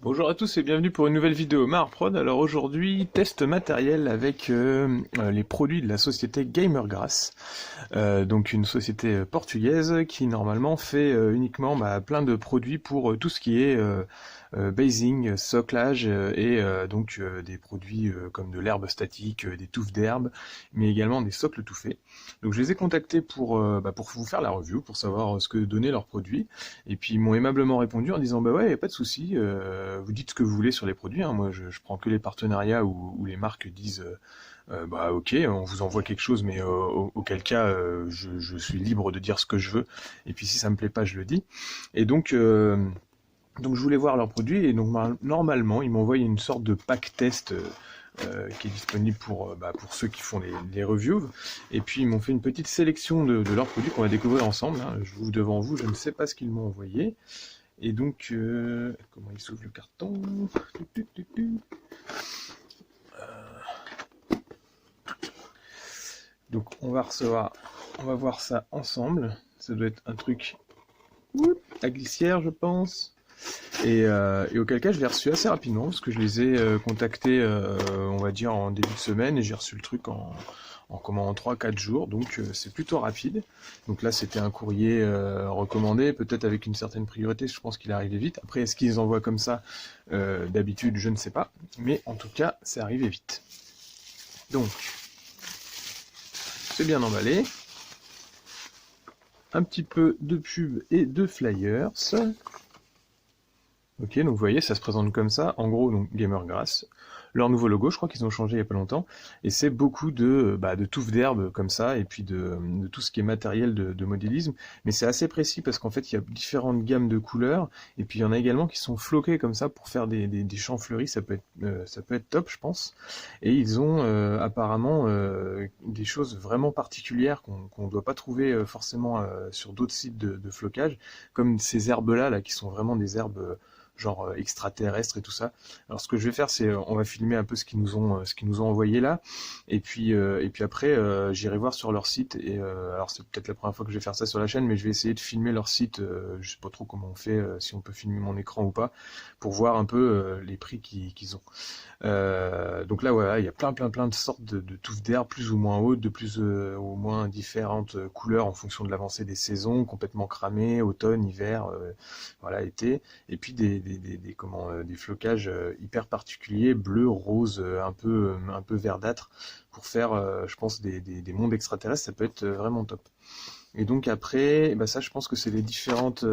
Bonjour à tous et bienvenue pour une nouvelle vidéo Maharprod. Alors aujourd'hui, test matériel avec les produits de la société Gamergrass, donc une société portugaise qui normalement fait uniquement plein de produits pour tout ce qui est basing, soclage et des produits comme de l'herbe statique, des touffes d'herbe, mais également des socles tout faits. Donc je les ai contactés pour vous faire la review, pour savoir ce que donnaient leurs produits. Et puis ils m'ont aimablement répondu en disant bah ouais, y a pas de souci, vous dites ce que vous voulez sur les produits, hein. Moi je prends que les partenariats où les marques disent bah ok, on vous envoie quelque chose, mais auquel cas je suis libre de dire ce que je veux. Et puis si ça me plaît pas, je le dis. Et donc je voulais voir leurs produits et donc normalement ils m'envoient une sorte de pack test qui est disponible pour ceux qui font les reviews. Et puis ils m'ont fait une petite sélection de leurs produits qu'on va découvrir ensemble, hein. Je vous devant vous, je ne sais pas ce qu'ils m'ont envoyé. Et donc comment il s'ouvre le carton? Donc on va voir ça ensemble. Ça doit être un truc à glissière, je pense. Et auquel cas je l'ai reçu assez rapidement parce que je les ai contactés on va dire en début de semaine et j'ai reçu le truc en 3-4 jours, donc c'est plutôt rapide. Donc là c'était un courrier recommandé, peut-être avec une certaine priorité, je pense qu'il est arrivé vite. Après est-ce qu'ils envoient comme ça d'habitude, je ne sais pas, mais en tout cas c'est arrivé vite. Donc c'est bien emballé, un petit peu de pub et de flyers. Ok, donc vous voyez, ça se présente comme ça. En gros, donc Gamergrass, leur nouveau logo, je crois qu'ils ont changé il y a pas longtemps, et c'est beaucoup de touffes d'herbe comme ça, et puis de tout ce qui est matériel de modélisme. Mais c'est assez précis parce qu'en fait, il y a différentes gammes de couleurs, et puis il y en a également qui sont floqués comme ça pour faire des champs fleuris. Ça peut être top, je pense. Et ils ont apparemment des choses vraiment particulières qu'on ne doit pas trouver forcément sur d'autres sites de flocage, comme ces herbes-là, là, qui sont vraiment des herbes genre extraterrestres et tout ça. Alors ce que je vais faire, c'est on va filmer un peu ce qu'ils nous ont envoyé là, et puis après j'irai voir sur leur site. Et alors c'est peut-être la première fois que je vais faire ça sur la chaîne, mais je vais essayer de filmer leur site. Je sais pas trop comment on fait, si on peut filmer mon écran ou pas, pour voir un peu les prix qu'ils ont. Donc là, voilà, il y a plein de sortes de touffes d'herbe, plus ou moins hautes, de plus ou moins différentes couleurs en fonction de l'avancée des saisons, complètement cramées, automne, hiver, voilà, été. Et puis des flocages hyper particuliers, bleu, rose, un peu verdâtre, pour faire, je pense, des mondes extraterrestres. Ça peut être vraiment top. Et donc après, bah ça je pense que c'est les différentes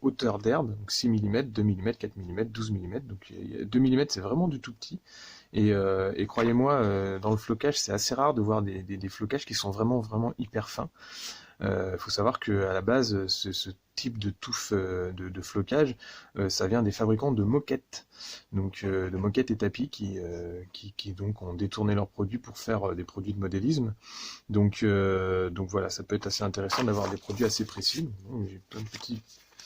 hauteurs d'herbe, donc 6 mm, 2 mm, 4 mm, 12 mm. Donc 2 mm c'est vraiment du tout petit. Et croyez-moi, dans le flocage, c'est assez rare de voir des flocages qui sont vraiment hyper fins. Faut savoir que à la base, ce type de touffe de flocage, ça vient des fabricants de moquettes, donc de moquettes et tapis qui donc ont détourné leurs produits pour faire des produits de modélisme. Donc voilà, ça peut être assez intéressant d'avoir des produits assez précis. Donc, j'ai plein de petits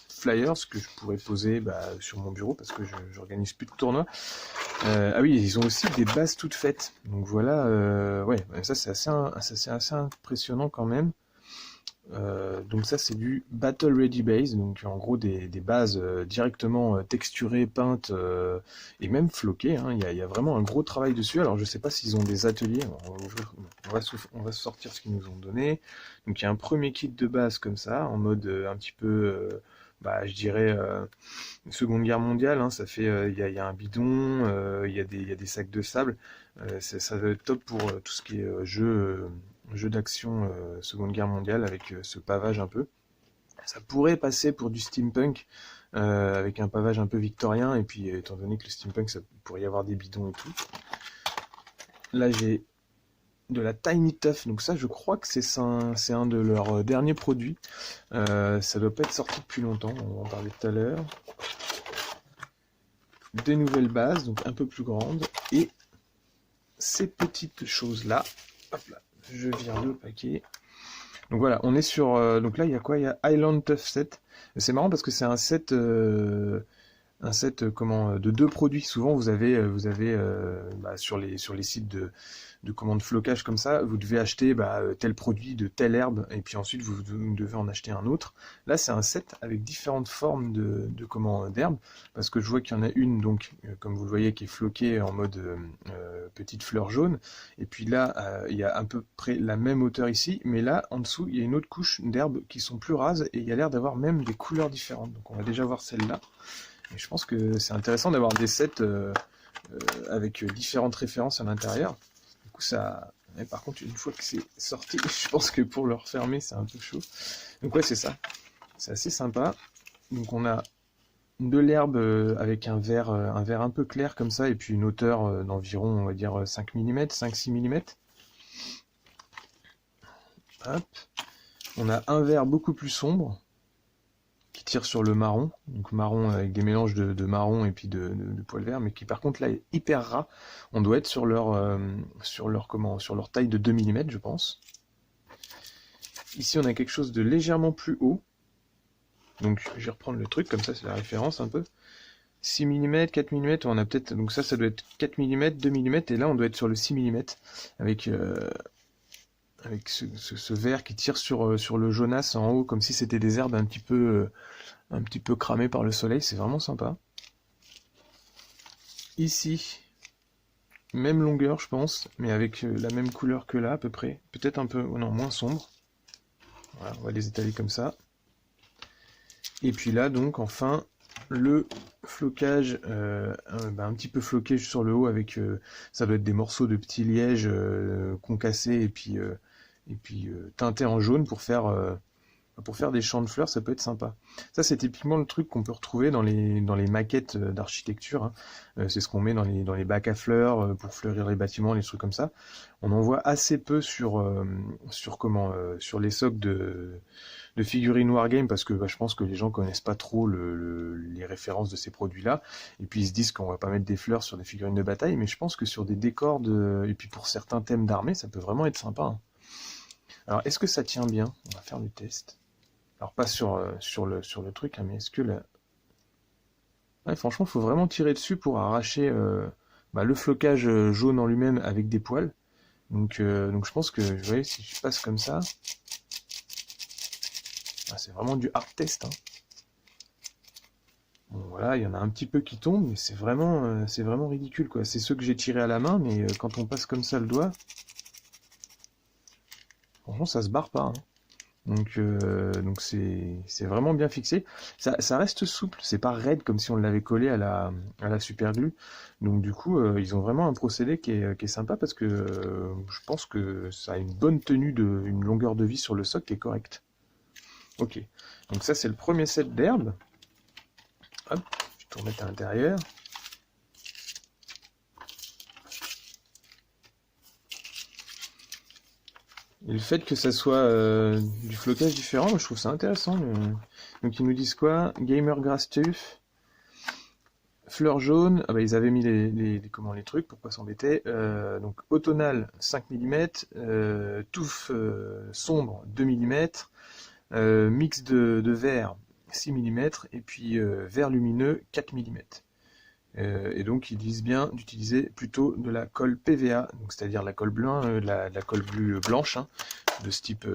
flyers que je pourrais poser sur mon bureau parce que je j'organise plus de tournois. Ah oui, ils ont aussi des bases toutes faites. Donc voilà, ouais, ça c'est assez impressionnant quand même. Donc ça c'est du Battle Ready Base, donc en gros des bases directement texturées, peintes et même floquées, hein. Il y a vraiment un gros travail dessus. Alors je sais pas s'ils ont des ateliers. On va sortir ce qu'ils nous ont donné. Donc il y a un premier kit de base comme ça, en mode un petit peu, je dirais Seconde Guerre mondiale, hein. Ça fait, il y a un bidon, il y a des sacs de sable. Ça va être top pour tout ce qui est jeu d'action Seconde Guerre mondiale avec ce pavage un peu. Ça pourrait passer pour du steampunk avec un pavage un peu victorien, et puis étant donné que le steampunk ça pourrait y avoir des bidons et tout. Là j'ai de la Tiny Tough, donc ça je crois que c'est un de leurs derniers produits. Ça doit pas être sorti depuis longtemps, on va en parler tout à l'heure. Des nouvelles bases, donc un peu plus grandes, et ces petites choses là. Hop là, je vire le paquet. Donc voilà, on est sur. Donc là, il y a quoi? Il y a Island Tough Set. C'est marrant parce que c'est un set un set de deux produits. Souvent bah, sur les sites de commandes flocage comme ça, vous devez acheter tel produit de telle herbe et puis ensuite vous devez en acheter un autre. Là, c'est un set avec différentes formes d'herbes parce que je vois qu'il y en a une donc comme vous le voyez qui est floquée en mode petite fleur jaune et puis là il y a à peu près la même hauteur ici, mais là en dessous il y a une autre couche d'herbes qui sont plus rases et il y a l'air d'avoir même des couleurs différentes. Donc on va déjà voir celle-là. Et je pense que c'est intéressant d'avoir des sets avec différentes références à l'intérieur. Du coup, ça. Mais par contre, une fois que c'est sorti, je pense que pour le refermer, c'est un peu chaud. Donc ouais, c'est ça. C'est assez sympa. Donc on a de l'herbe avec un vert un peu clair comme ça, et puis une hauteur d'environ, on va dire 5 mm, 5-6 mm. Hop. On a un vert beaucoup plus sombre qui tire sur le marron, donc marron avec des mélanges de marron et puis de poils verts, mais qui par contre là est hyper ras. On doit être sur leur taille de 2 mm, je pense. Ici on a quelque chose de légèrement plus haut. Donc je vais reprendre le truc, comme ça c'est la référence un peu. 6 mm, 4 mm, on a peut-être. Donc ça doit être 4 mm, 2 mm, et là on doit être sur le 6 mm avec ce vert qui tire sur le jaunasse en haut, comme si c'était des herbes un petit peu cramées par le soleil. C'est vraiment sympa. Ici, même longueur je pense, mais avec la même couleur que là à peu près. Peut-être un peu, non, moins sombre. Voilà, on va les étaler comme ça. Et puis là donc enfin le flocage un petit peu floqué sur le haut avec ça doit être des morceaux de petits lièges concassés et puis teintés en jaune pour faire des champs de fleurs. Ça peut être sympa. Ça c'est typiquement le truc qu'on peut retrouver dans les maquettes d'architecture, hein. C'est ce qu'on met dans les bacs à fleurs pour fleurir les bâtiments, les trucs comme ça. On en voit assez peu sur les socles de figurines Wargame parce que je pense que les gens connaissent pas trop les références de ces produits-là, et puis ils se disent qu'on va pas mettre des fleurs sur des figurines de bataille, mais je pense que sur des décors et puis pour certains thèmes d'armée, ça peut vraiment être sympa, hein. Alors est-ce que ça tient bien? On va faire le test. Alors pas sur le truc, hein, mais est-ce que là... Ouais, franchement, il faut vraiment tirer dessus pour arracher le flocage jaune en lui-même avec des poils. Donc je pense que, vous voyez, si je passe comme ça, c'est vraiment du hard test, hein. Bon, voilà, il y en a un petit peu qui tombent, mais c'est vraiment ridicule, quoi. C'est ceux que j'ai tirés à la main, mais quand on passe comme ça le doigt, franchement, ça se barre pas, hein. Donc c'est vraiment bien fixé. Ça reste souple, c'est pas raide comme si on l'avait collé à la super glue. Donc du coup, ils ont vraiment un procédé qui est sympa parce que je pense que ça a une bonne tenue, une longueur de vie sur le socle qui est correcte. Ok, donc ça c'est le premier set d'herbes. Hop, je vais tout remettre à l'intérieur. Et le fait que ça soit du flocage différent, je trouve ça intéressant. Donc ils nous disent quoi? Gamer Grass Tuff, fleurs jaunes. Ah bah ils avaient mis les trucs pour pas s'embêter. Donc automnal 5 mm, touffe sombre 2 mm, mix de vert 6 mm et puis vert lumineux 4 mm. Et donc ils disent bien d'utiliser plutôt de la colle PVA, donc c'est-à-dire la colle la colle blanche, hein, de ce type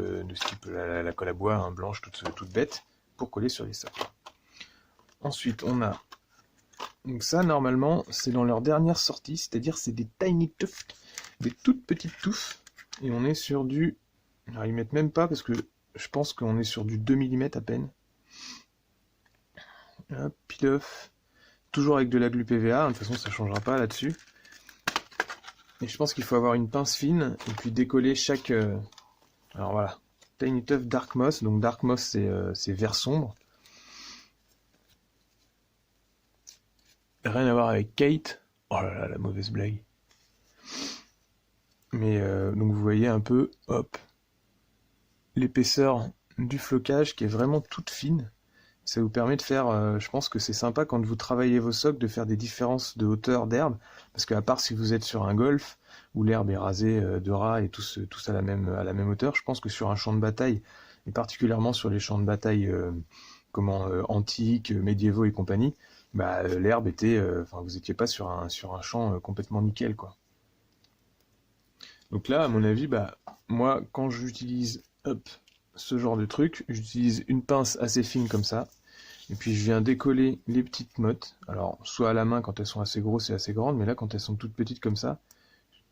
la colle à bois, hein, blanche toute bête, pour coller sur les socles. Ensuite on a, donc ça normalement c'est dans leur dernière sortie, c'est-à-dire c'est des tiny tufts, des toutes petites touffes, et on est sur du, alors ils mettent même pas parce que je pense qu'on est sur du 2 mm à peine. Hop, pile-off. Toujours avec de la glu PVA, de toute façon ça ne changera pas là-dessus. Et je pense qu'il faut avoir une pince fine et puis décoller chaque... Alors voilà, Tiny Tuff Dark Moss, donc Dark Moss c'est vert sombre. Rien à voir avec Kate. Oh là là, la mauvaise blague. Mais donc vous voyez un peu, hop, l'épaisseur du flocage qui est vraiment toute fine. Ça vous permet de faire, je pense que c'est sympa quand vous travaillez vos socles de faire des différences de hauteur d'herbe, parce qu'à part si vous êtes sur un golf où l'herbe est rasée de ras et tous à la même hauteur, je pense que sur un champ de bataille, et particulièrement sur les champs de bataille antiques, médiévaux et compagnie, bah, l'herbe était, enfin, vous étiez pas sur un champ complètement nickel, quoi. Donc là, à mon avis, bah, moi, quand j'utilise, hop, ce genre de truc, j'utilise une pince assez fine comme ça, et puis je viens décoller les petites mottes. Alors, soit à la main quand elles sont assez grosses et assez grandes, mais là, quand elles sont toutes petites comme ça,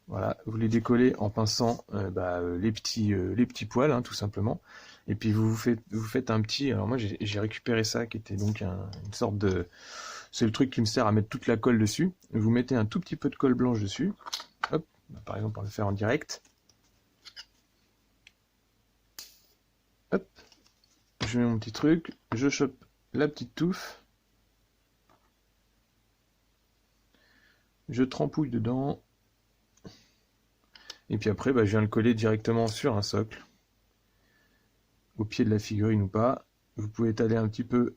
voilà, vous les décollez en pinçant les petits poils, hein, tout simplement. Et puis vous faites un petit. Alors moi j'ai récupéré ça qui était donc une sorte de. C'est le truc qui me sert à mettre toute la colle dessus. Vous mettez un tout petit peu de colle blanche dessus. Hop, par exemple on va le faire en direct. Hop, je mets mon petit truc, je chope la petite touffe, je trempouille dedans. Et puis après, bah, je viens le coller directement sur un socle, au pied de la figurine ou pas. Vous pouvez étaler un petit peu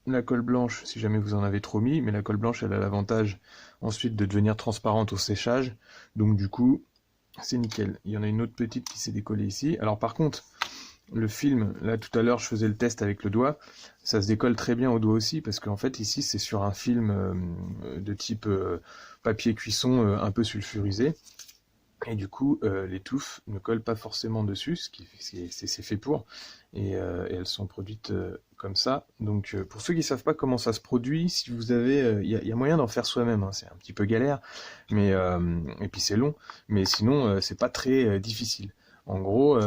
la colle blanche si jamais vous en avez trop mis, mais la colle blanche elle a l'avantage ensuite de devenir transparente au séchage, donc du coup c'est nickel. Il y en a une autre petite qui s'est décollée ici. Alors par contre, le film, là tout à l'heure je faisais le test avec le doigt, ça se décolle très bien au doigt aussi, parce qu'en fait ici c'est sur un film de type papier cuisson un peu sulfurisé, et du coup, les touffes ne collent pas forcément dessus, c'est fait pour, et elles sont produites comme ça. Donc, pour ceux qui savent pas comment ça se produit, si vous avez, y a moyen d'en faire soi-même, hein, c'est un petit peu galère, mais et puis c'est long, mais sinon c'est pas très difficile. En gros,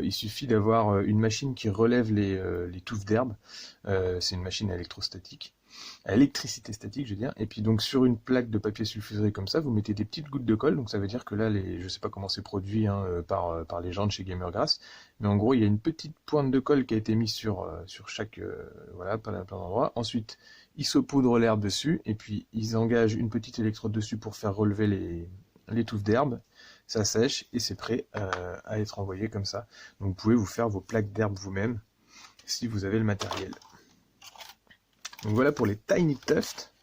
il suffit d'avoir une machine qui relève les touffes d'herbe. C'est une machine électrostatique à électricité statique, je veux dire. Et puis donc sur une plaque de papier sulfuré comme ça, vous mettez des petites gouttes de colle. Donc ça veut dire que là, je sais pas comment c'est produit hein, par les gens de chez Gamergrass, mais en gros il y a une petite pointe de colle qui a été mise sur chaque voilà plein d'endroits. Ensuite ils saupoudrent l'herbe dessus et puis ils engagent une petite électrode dessus pour faire relever les touffes d'herbe. Ça sèche et c'est prêt à être envoyé comme ça. Donc vous pouvez vous faire vos plaques d'herbe vous-même si vous avez le matériel. Donc voilà pour les Tiny Tufts.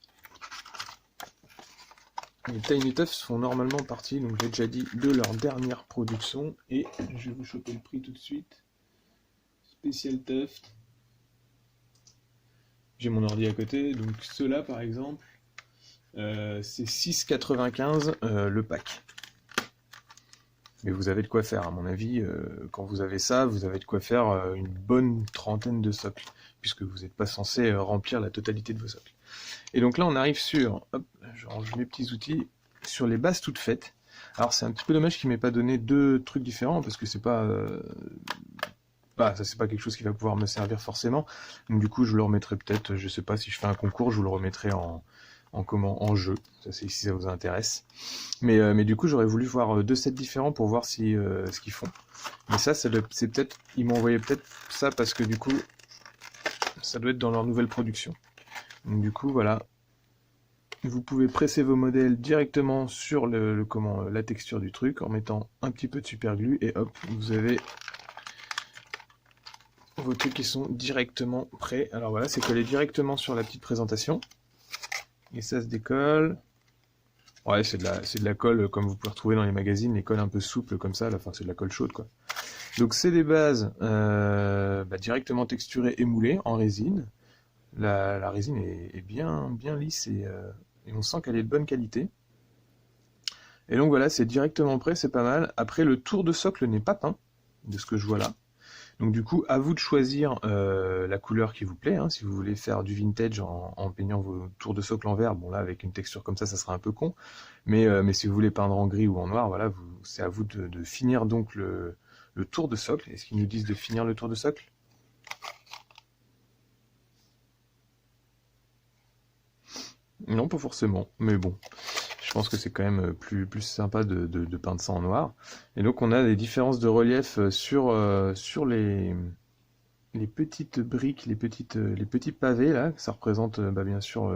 Les Tiny Tufts font normalement partie, donc j'ai déjà dit, de leur dernière production. Et je vais vous choper le prix tout de suite. Special Tuft. J'ai mon ordi à côté. Donc ceux-là par exemple, c'est 6,95 le pack. Mais vous avez de quoi faire, à mon avis. Quand vous avez ça, vous avez de quoi faire une bonne trentaine de socles, puisque vous n'êtes pas censé remplir la totalité de vos socles. Et donc là, on arrive sur, hop, je range mes petits outils, sur les bases toutes faites. Alors c'est un petit peu dommage qu'il m'ait pas donné deux trucs différents, parce que c'est pas, bah, ça c'est pas quelque chose qui va pouvoir me servir forcément. Donc du coup, je le remettrai peut-être, je sais pas si je fais un concours, je vous le remettrai en jeu, ça c'est si ça vous intéresse. Mais du coup, j'aurais voulu voir deux sets différents pour voir si ce qu'ils font. Mais ça c'est peut-être, ils m'ont envoyé peut-être ça parce que du coup, ça doit être dans leur nouvelle production. Donc du coup, voilà. Vous pouvez presser vos modèles directement sur la texture du truc en mettant un petit peu de super glue et hop, vous avez vos trucs qui sont directement prêts. Alors voilà, c'est collé directement sur la petite présentation. Et ça se décolle. Ouais, c'est de la colle comme vous pouvez retrouver dans les magazines, les colles un peu souples comme ça, enfin c'est de la colle chaude quoi. Donc c'est des bases directement texturées et moulées en résine. La résine est bien lisse et on sent qu'elle est de bonne qualité. Et donc voilà, c'est directement prêt, c'est pas mal. Après, le tour de socle n'est pas peint, de ce que je vois là. Donc du coup, à vous de choisir la couleur qui vous plaît. Hein. Si vous voulez faire du vintage en peignant vos tours de socle en vert, bon là, avec une texture comme ça sera un peu con. Mais si vous voulez peindre en gris ou en noir, voilà, c'est à vous de finir donc le tour de socle. Est-ce qu'ils nous disent de finir le tour de socle? Non, pas forcément, mais bon. Je pense que c'est quand même plus sympa de peindre ça en noir. Et donc on a des différences de relief sur les petites briques, les petits pavés là. Ça représente bien sûr,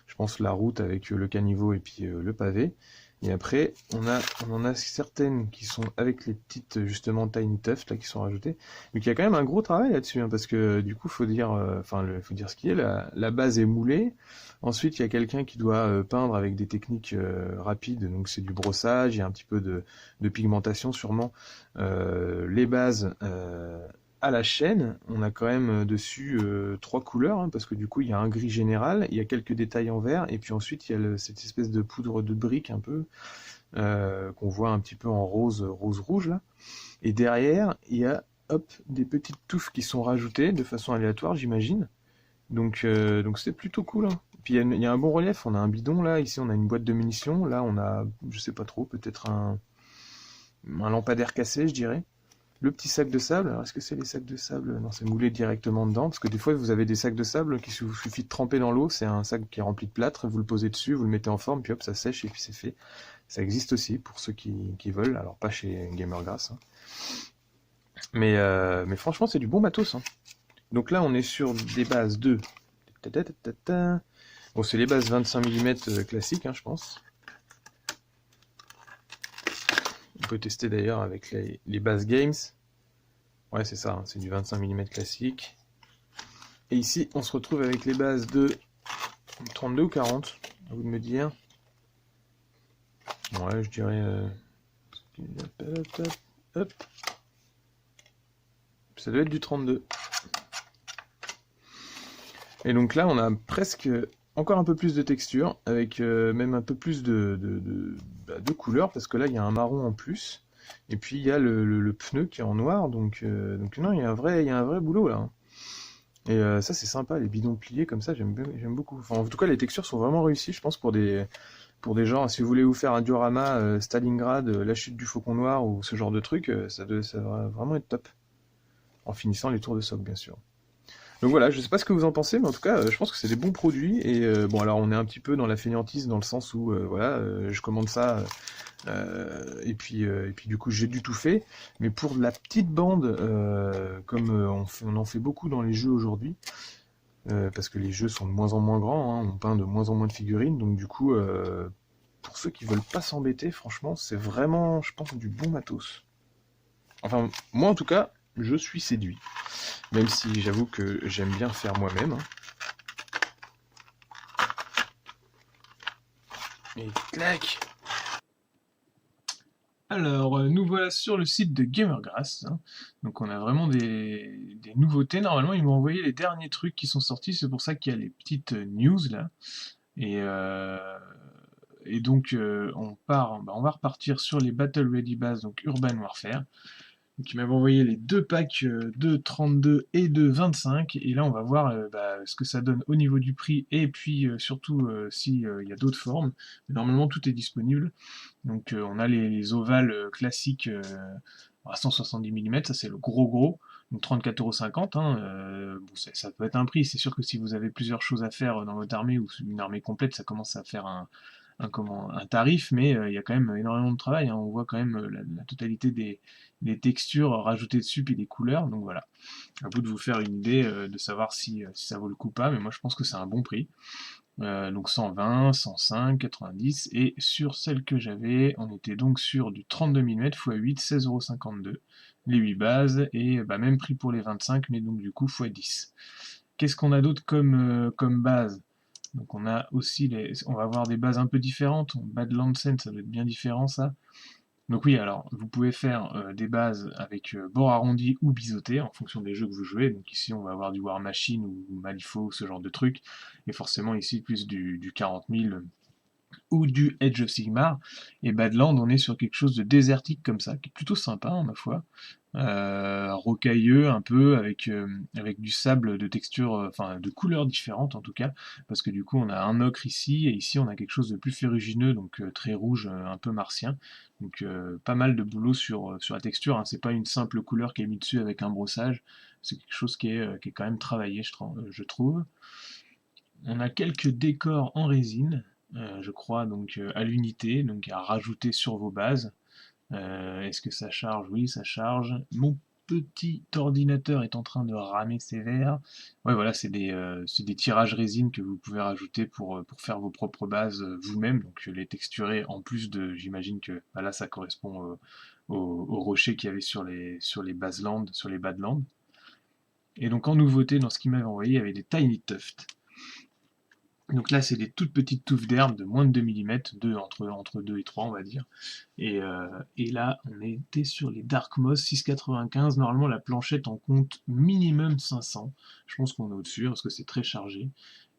je pense, la route avec le caniveau et puis le pavé. Et après, on en a certaines qui sont avec les petites justement Tiny Tuft là qui sont rajoutées. Mais il y a quand même un gros travail là-dessus, hein, parce que du coup, faut dire, faut dire ce qui est. La base est moulée. Ensuite, il y a quelqu'un qui doit peindre avec des techniques rapides. Donc c'est du brossage, il y a un petit peu de pigmentation sûrement. Les bases à la chaîne, on a quand même dessus trois couleurs, hein, parce que du coup il y a un gris général, il y a quelques détails en vert, et puis ensuite il y a cette espèce de poudre de brique un peu, qu'on voit un petit peu en rose-rouge là. Et derrière, il y a hop, des petites touffes qui sont rajoutées de façon aléatoire, j'imagine. Donc c'est plutôt cool, hein. Puis il y a un bon relief, on a un bidon là, ici on a une boîte de munitions, là on a, je sais pas trop, peut-être un lampadaire cassé, je dirais. Le petit sac de sable, alors est-ce que c'est les sacs de sable? Non, c'est moulé directement dedans, parce que des fois vous avez des sacs de sable qui vous suffit de tremper dans l'eau, c'est un sac qui est rempli de plâtre, vous le posez dessus, vous le mettez en forme, puis hop, ça sèche et puis c'est fait. Ça existe aussi pour ceux qui veulent, alors pas chez Gamergrass, hein. Mais franchement, c'est du bon matos, hein. Donc là, on est sur des bases de... Bon, c'est les bases 25 mm classiques, hein, je pense. On peut tester d'ailleurs avec les bases Games. Ouais, c'est ça, hein, c'est du 25 mm classique. Et ici, on se retrouve avec les bases de 32 ou 40, à vous de me dire. Ouais, je dirais... Hop. Ça doit être du 32. Et donc là, on a presque encore un peu plus de texture, avec même un peu plus de couleur, parce que là, il y a un marron en plus. Et puis, il y a le pneu qui est en noir, donc non, il y a un vrai boulot là, hein. Et ça, c'est sympa, les bidons pliés comme ça, j'aime beaucoup. Enfin, en tout cas, les textures sont vraiment réussies, je pense, pour des gens, si vous voulez vous faire un diorama Stalingrad, la chute du Faucon Noir, ou ce genre de truc, ça va vraiment être top. En finissant les tours de soc, bien sûr. Donc voilà, je sais pas ce que vous en pensez, mais en tout cas, je pense que c'est des bons produits. Et bon, alors on est un petit peu dans la fainéantise dans le sens où, voilà, je commande ça, et puis du coup j'ai du tout fait. Mais pour de la petite bande, comme on en fait beaucoup dans les jeux aujourd'hui, parce que les jeux sont de moins en moins grands, hein, on peint de moins en moins de figurines, donc du coup, pour ceux qui veulent pas s'embêter, franchement, c'est vraiment, je pense, du bon matos. Enfin, moi en tout cas, je suis séduit. Même si j'avoue que j'aime bien faire moi-même, hein. Et clac! Alors, nous voilà sur le site de Gamergrass, hein. Donc on a vraiment des nouveautés. Normalement, ils m'ont envoyé les derniers trucs qui sont sortis, c'est pour ça qu'il y a les petites news là. Et, euh, et donc on va repartir sur les Battle Ready Bass, donc Urban Warfare. Donc, il m'avait envoyé les deux packs de 32 et de 25, et là on va voir ce que ça donne au niveau du prix, et puis surtout s'il y a d'autres formes. Mais normalement tout est disponible. Donc on a les ovales classiques à 170 mm, ça c'est le gros, donc 34,50 €, hein. Bon, ça peut être un prix, c'est sûr que si vous avez plusieurs choses à faire dans votre armée, ou une armée complète, ça commence à faire un tarif, mais il y a quand même énormément de travail, hein. On voit quand même la totalité des textures rajoutées dessus, puis des couleurs, donc voilà. À vous de vous faire une idée, de savoir si ça vaut le coup ou pas, mais moi je pense que c'est un bon prix. Donc 120, 105, 90, et sur celle que j'avais, on était donc sur du 32 mm x 8, 16,52 €, les 8 bases, et même prix pour les 25, mais donc du coup x 10. Qu'est-ce qu'on a d'autre comme base? Donc on va avoir des bases un peu différentes. Badlands, ça doit être bien différent ça. Donc oui, alors vous pouvez faire des bases avec bord arrondi ou biseauté en fonction des jeux que vous jouez. Donc ici on va avoir du War Machine ou Malifaux, ce genre de truc. Et forcément ici plus du 40 000 ou du Edge of Sigmar. Et Badland, on est sur quelque chose de désertique comme ça, qui est plutôt sympa, hein, ma foi. Rocailleux un peu, avec du sable de texture, enfin de couleurs différentes en tout cas, parce que du coup on a un ocre ici, et ici on a quelque chose de plus ferrugineux, donc très rouge, un peu martien. Donc pas mal de boulot sur la texture, hein. C'est pas une simple couleur qui est mise dessus avec un brossage, c'est quelque chose qui est quand même travaillé, je trouve. On a quelques décors en résine, je crois, donc à l'unité, donc à rajouter sur vos bases. Est-ce que ça charge? Oui, ça charge. Mon petit ordinateur est en train de ramer sévère. Ouais, voilà, c'est des tirages résine que vous pouvez rajouter pour faire vos propres bases vous-même, donc les texturer en plus de, j'imagine que là ça correspond aux rochers qu'il y avait sur les baselands, sur les badlands. Et donc en nouveauté, dans ce qu'il m'avait envoyé, il y avait des Tiny Tuft. Donc là, c'est des toutes petites touffes d'herbe de moins de 2 millimètres, entre 2 et 3, on va dire. Et là, on était sur les Dark Moss 6,95. Normalement, la planchette en compte minimum 500. Je pense qu'on est au-dessus parce que c'est très chargé.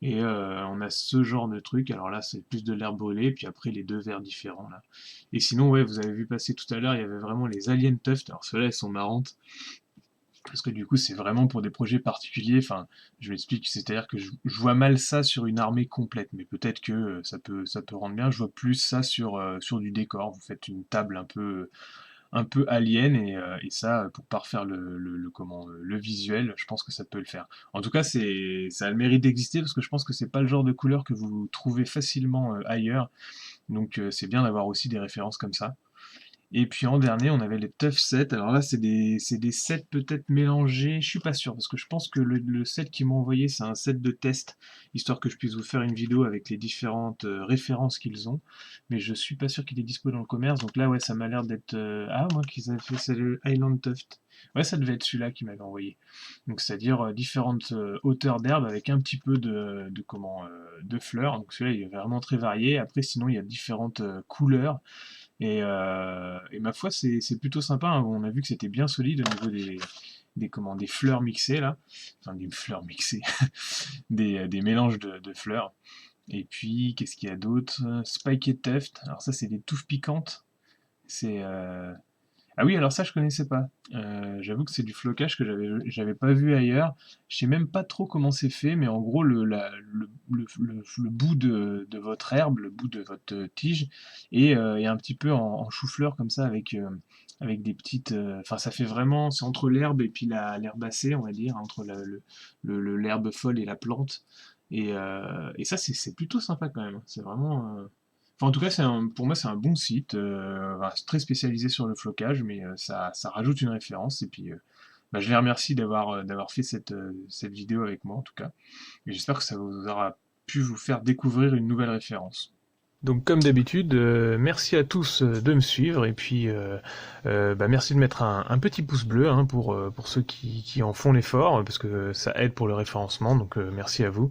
Et on a ce genre de truc. Alors là, c'est plus de l'herbe brûlée, puis après les deux verres différents là. Et sinon, ouais, vous avez vu passer tout à l'heure, il y avait vraiment les Alien Tuft. Alors ceux-là, elles sont marrantes. Parce que du coup, c'est vraiment pour des projets particuliers. Enfin, je m'explique, c'est-à-dire que je vois mal ça sur une armée complète, mais peut-être que ça peut rendre bien. Je vois plus ça sur du décor. Vous faites une table un peu alien et ça, pour parfaire le visuel, je pense que ça peut le faire. En tout cas, ça a le mérite d'exister parce que je pense que c'est pas le genre de couleur que vous trouvez facilement ailleurs. Donc, c'est bien d'avoir aussi des références comme ça. Et puis en dernier, on avait les Tough Sets. Alors là, c'est des sets peut-être mélangés. Je suis pas sûr, parce que je pense que le set qu'ils m'ont envoyé, c'est un set de test, histoire que je puisse vous faire une vidéo avec les différentes références qu'ils ont. Mais je suis pas sûr qu'il est dispo dans le commerce. Donc là, ouais, ça m'a l'air d'être. Ah, moi, qu'ils avaient fait, c'est le Highland Tuft. Ouais, ça devait être celui-là qui m'avait envoyé. Donc c'est-à-dire différentes hauteurs d'herbe avec un petit peu de fleurs. Donc celui-là, il est vraiment très varié. Après, sinon, il y a différentes couleurs. Et ma foi, c'est plutôt sympa, hein. On a vu que c'était bien solide au niveau des fleurs mixées, là. Enfin, des fleurs mixées. Des mélanges de fleurs. Et puis, qu'est-ce qu'il y a d'autre? Spiked Tuft. Alors ça, c'est des touffes piquantes. C'est Ah oui, alors ça, je connaissais pas. J'avoue que c'est du flocage que j'avais pas vu ailleurs. Je sais même pas trop comment c'est fait, mais en gros, le bout de votre herbe, le bout de votre tige, est un petit peu en chou-fleur comme ça, avec des petites. Enfin, ça fait vraiment. C'est entre l'herbe et puis l'herbacée, on va dire, entre l'herbe folle et la plante. Et ça, c'est plutôt sympa quand même. C'est vraiment. Enfin, en tout cas, pour moi, c'est un bon site, voilà, c'est très spécialisé sur le flocage, mais ça rajoute une référence. Et puis, bah, je les remercie d'avoir fait cette vidéo avec moi, en tout cas. Et j'espère que ça vous aura pu vous faire découvrir une nouvelle référence. Donc comme d'habitude, merci à tous de me suivre et puis bah, merci de mettre un petit pouce bleu hein, pour ceux qui en font l'effort parce que ça aide pour le référencement donc merci à vous.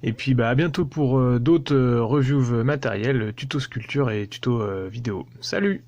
Et puis bah, à bientôt pour d'autres reviews matériels, tutos sculpture et tutos vidéo. Salut!